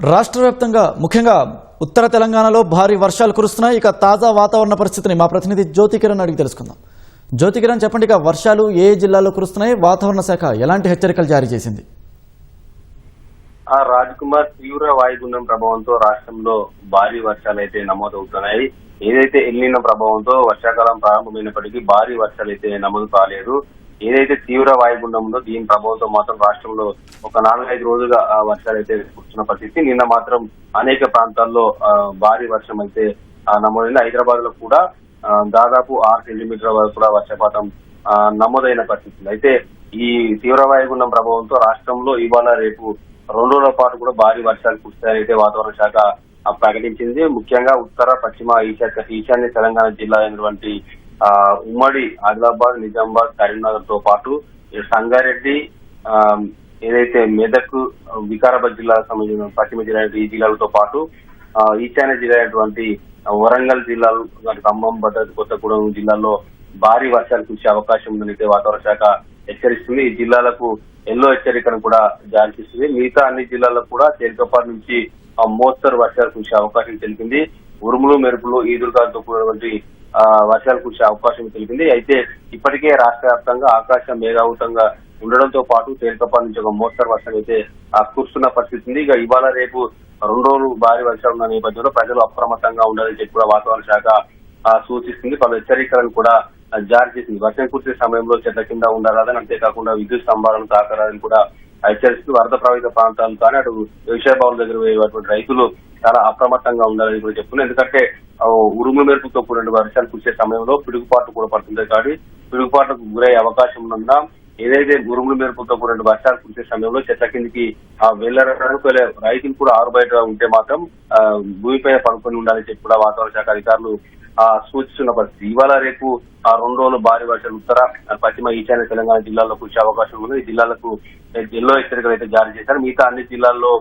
రాష్ట్ర వ్యాప్తంగా ముఖ్యంగా ఉత్తర తెలంగాణలో భారీ వర్షాలు కురుస్తున్నాయి. ఇక తాజా వాతావరణ పరిస్థితిని మా ప్రతినిధి జ్యోతికిరణ్ అడిగి తెలుసుకుందాం. జ్యోతికిరణ్, చెప్పండి, ఇక వర్షాలు ఏ జిల్లాలో కురుస్తున్నాయి? వాతావరణ శాఖ ఎలాంటి హెచ్చరికలు జారీ చేసింది? రాజ్ కుమార్, తీవ్ర వాయుగుండం ప్రభావంతో రాష్ట్రంలో భారీ వర్షాలు అయితే నమోదవుతున్నాయి. ఏదైతే ఎల్నినో ప్రభావంతో వర్షాకాలం ప్రారంభమైనప్పటికీ భారీ వర్షాలు అయితే నమోదు కాలేదు. ఏదైతే తీవ్ర వాయుగుండం ఉందో దీని ప్రభావంతో మాత్రం రాష్ట్రంలో ఒక 4-5 రోజులుగా వర్షాలు అయితే కురుస్తున్న పరిస్థితి. నిన్న మాత్రం అనేక ప్రాంతాల్లో భారీ వర్షం అయితే నమోదైంది. హైదరాబాద్ లో కూడా దాదాపు 6 సెంటీమీటర్ల వరకు కూడా వర్షపాతం నమోదైన పరిస్థితి. అయితే ఈ తీవ్ర వాయుగుండం ప్రభావంతో రాష్ట్రంలో ఇవాళ రేపు 2 రోజుల పాటు కూడా భారీ వర్షాలు కురుస్తాయని అయితే వాతావరణ శాఖ ప్రకటించింది. ముఖ్యంగా ఉత్తర పశ్చిమ ఈశాన్య తెలంగాణ జిల్లా అయినటువంటి ఉమ్మడి ఆదిలాబాద్, నిజామాబాద్, కరీంనగర్ తో పాటు సంగారెడ్డి, ఏదైతే మెదక్, వికారాబాద్ జిల్లాకు సంబంధించిన పశ్చిమ జిల్లా ఈ జిల్లాలతో పాటు ఈశాన్య జిల్లా అయినటువంటి వరంగల్ జిల్లాలు, ఖమ్మం, భద్రాద్రి కొత్తగూడెం జిల్లాల్లో భారీ వర్షాలు కురిసే అవకాశం ఉందని అయితే వాతావరణ శాఖ హెచ్చరిస్తుంది. ఈ జిల్లాలకు ఎల్లో హెచ్చరికను కూడా జారీ చేస్తుంది. మిగతా అన్ని జిల్లాల్లో కూడా తేలికపాటి నుంచి మోస్తరు వర్షాలు కురిసే అవకాశం తెలిపింది. ఉరుములు, మెరుపులు, ఈదురుగాలతో కూడినటువంటి వర్షాలు కురిసే అవకాశం తెలిపింది. అయితే ఇప్పటికే రాష్ట్ర వ్యాప్తంగా ఆకాశం మేఘావృతంగా ఉండడంతో పాటు తేలికపాటి నుంచి ఒక మోస్తరు వర్షం అయితే కురుస్తున్న పరిస్థితి ఉంది. ఇక ఇవాళ రేపు 2 రోజులు భారీ వర్షాలు ఉన్న నేపథ్యంలో ప్రజలు అప్రమత్తంగా ఉండాలని చెప్పి కూడా వాతావరణ శాఖ సూచిస్తుంది. పలు హెచ్చరికలను కూడా జారీ చేసింది. వర్షం కురిసే సమయంలో చెట్ల కింద ఉండరాదని, అంతేకాకుండా విద్యుత్ స్తంభాలను తాకరాదని కూడా హెచ్చరిస్తూ వరద ప్రభావిత ప్రాంతాలు కానీ అటు వ్యవసాయ బావుల దగ్గర వేయటువంటి రైతులు చాలా అప్రమత్తంగా ఉండాలని కూడా చెప్తున్నారు. ఎందుకంటే ఉరుము మెరుపుతో కూడిన వర్షాలు కురిసే సమయంలో పిడుగుపాట్లు కూడా పడుతుంది కాబట్టి పిడుగుపాట్లకు గురయ్యే అవకాశం ఉన్నందున ఏదైతే ఉరుములు మెరుపుతో కూడిన వర్షాలు కురిసే సమయంలో చెట్ల కిందికి వెళ్లడానికి రైతులు కూడా ఆరుబయట ఉంటే మాత్రం భూమిపై పడుకొని ఉండాలని చెప్పి కూడా వాతావరణ శాఖ అధికారులు సూచిస్తున్న పరిస్థితి. ఇవాళ రేపు 2 రోజులు భారీ వర్షాలు ఉత్తర పశ్చిమ ఈశాన్య తెలంగాణ జిల్లాల్లో కురిసే అవకాశం ఉంది. ఈ జిల్లాలకు ఎల్లో హెచ్చరికలు అయితే జారీ చేశారు. మిగతా అన్ని జిల్లాల్లో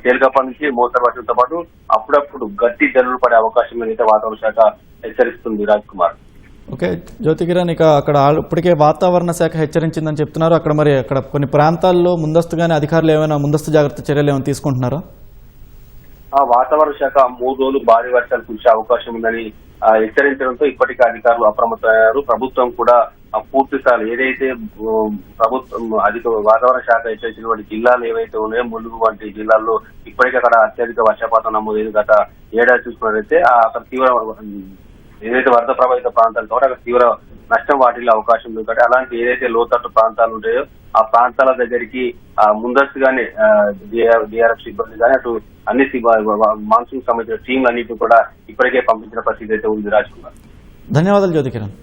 తేలికపాటి నుంచి మోస్తరు వర్షంతో పాటు అప్పుడప్పుడు గట్టి జల్లులు పడే అవకాశం అయితే వాతావరణ శాఖ హెచ్చరిస్తుంది. రాజ్ కుమార్. ఓకే జ్యోతికిరణ్, ఇక అక్కడ ఇప్పటికే వాతావరణ శాఖ హెచ్చరించిందని చెప్తున్నారు. అక్కడ కొన్ని ప్రాంతాల్లో ముందస్తుగానే అధికారులు ఏమైనా ముందస్తు జాగ్రత్త చర్యలు ఏమైనా తీసుకుంటున్నారా? వాతావరణ శాఖ 3 రోజులు భారీ వర్షాలు కురిసే అవకాశం ఉందని హెచ్చరించడంతో ఇప్పటికే అధికారులు అప్రమత్తమయ్యారు. ప్రభుత్వం కూడా పూర్తి స్థాయి ఏదైతే ప్రభుత్వం వాతావరణ శాఖ హెచ్చరించినటువంటి జిల్లాలు ఏవైతే ఉన్నాయో ములుగు వంటి జిల్లాల్లో ఇప్పటికే అక్కడ అత్యధిక వర్షపాతం నమోదైంది. గత ఏడాది చూసుకున్నట్లయితే అక్కడ తీవ్ర ఏదైతే వరద ప్రభావిత ప్రాంతాలు కాబట్టి అక్కడ తీవ్ర నష్టం వాటిల్లే అవకాశం ఉంది. కాబట్టి అలాంటి ఏదైతే లోతట్టు ప్రాంతాలు ఉంటాయో ఆ ప్రాంతాల దగ్గరికి ముందస్తుగానే డిఆర్ఎఫ్ సిబ్బంది కానీ అటు అన్ని మాన్సూన్ సంబంధించిన టీంలు అన్నింటినీ కూడా ఇప్పటికే పంపించిన పరిస్థితి అయితే ఉంది. రాజ్ కుమార్, ధన్యవాదాలు జ్యోతికిరణ్.